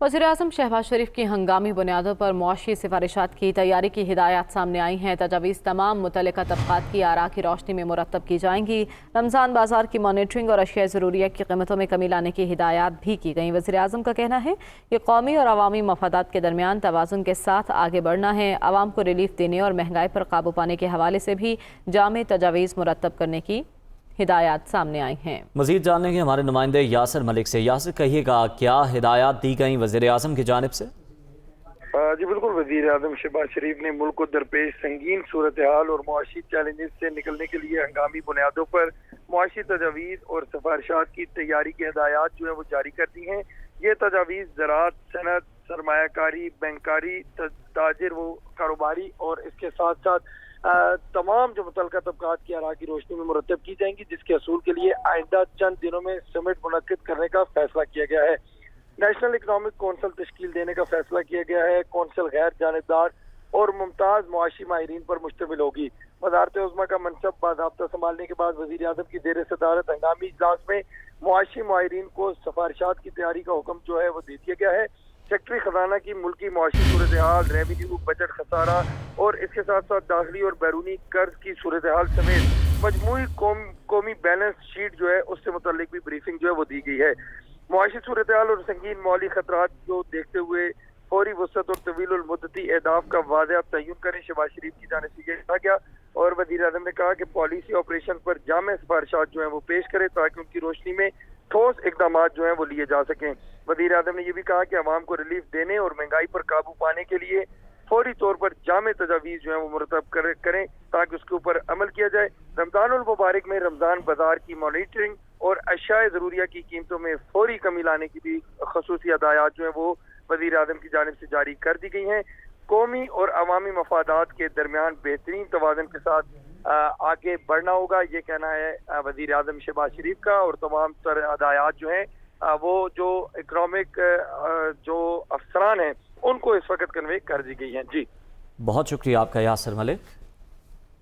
वज़ीर-ए-आज़म शहबाज शरीफ की हंगामी बुनियादों पर मुआशी सिफारिशात की तैयारी की हिदायत सामने आई हैं। तजावीज़ तमाम मुतल्लिका तबक़ात की आरा की रोशनी में मुरतब की जाएंगी। रमज़ान बाजार की मॉनिटरिंग और अशिया ज़रूरिया की कीमतों में कमी लाने की हिदायत भी की गई। वज़ीर-ए-आज़म का कहना है कि कौमी और अवामी मफादात के दरमियान तवाज़ुन के साथ आगे बढ़ना है। आवाम को रिलीफ देने और महंगाई पर काबू पाने के हवाले से भी जामे तजावीज़ मुरतब करने की हिदायत सामने आई हैं। मज़ीद जानने के हमारे नुमाइंदे यासिर मलिक से। यासिर, कहिएगा क्या हिदायत दी गई वज़ीर आज़म की जानिब से? जी बिल्कुल, वज़ीर आज़म शहबाज शरीफ ने मुल्क को दरपेश संगीन सूरत हाल और मुआशी चैलेंजेस से निकलने के लिए हंगामी बुनियादों पर मुआशी तजावीज़ और सिफारिशात की तैयारी की हिदायत जो है वो जारी कर दी हैं। ये तजावीज़ ज़राअत, सनत, सरमायाकारी, बैंकारी, ताजिर व कारोबारी और इसके साथ साथ तमाम जो मुतल्लिका तबक़ात की आरा की रोशनी में मुरतब की जाएंगी, जिसके असूल के लिए आइंदा चंद दिनों में समिट मुनक्किद करने का फैसला किया गया है। नेशनल इकनॉमिक कौंसिल तश्कील देने का फैसला किया गया है। कौंसिल गैर जानिबदार और मुमताज़ मुआशी माहिरीन पर मुश्तमिल होगी। वज़ारत उज़्मा का मनसब बाज़ाब्ता संभालने के बाद वज़ीर आज़म की ज़ेर सदारत हंगामी इजलास में मुआशी माहिरीन को सिफारिशात की तैयारी का हुक्म जो है वो दे दिया गया है। सेक्रेटरी खजाना की मुल्की मुआशी सूरत हाल, रेवेन्यू, बजट खसारा और इसके साथ साथ दाखिली और बैरूनी कर्ज की सूरत हाल समेत मजमूई कौमी बैलेंस शीट जो है उससे मुतल्लिक भी ब्रीफिंग जो है वो दी गई है। मुआशी सूरत हाल और संगीन मौली खतरात को देखते हुए फौरी वसत और तवील मुद्दती अहदाफ का वाज़ेह तयन करें, शहबाज शरीफ की जानिब से कहा गया। और वज़ीर आज़म ने कहा कि पॉलिसी ऑपरेशन पर जामे सिफारिशात जो है वो पेश करें ताकि उनकी रोशनी में ठोस इकदाम जो है वो लिए जा सकें। वज़ीर आज़म ने यह भी कहा कि अवाम को रिलीफ देने और महंगाई पर काबू पाने के लिए फौरी तौर पर जामे तजावीज़ जो है वो मुरतब करें ताकि उसके ऊपर अमल किया जाए। रमज़ानुल मुबारक में रमज़ान बाजार की मॉनिटरिंग और अशिया ज़रूरिया की कीमतों में फौरी कमी लाने की भी खसूसी हिदायत जो है वो वज़ीर आज़म की जानिब से जारी कर दी गई हैं। कौमी और अवामी मफादात के दरमियान बेहतरीन तवाज़ुन के साथ आगे बढ़ना होगा, ये कहना है वज़ीर आज़म शहबाज शरीफ का। और तमाम तर हिदायत जो हैं वो जो इकनॉमिक जो अफसरान हैं उनको इस वक्त कन्वे कर दी गई हैं। जी बहुत शुक्रिया आपका यासिर मलिक।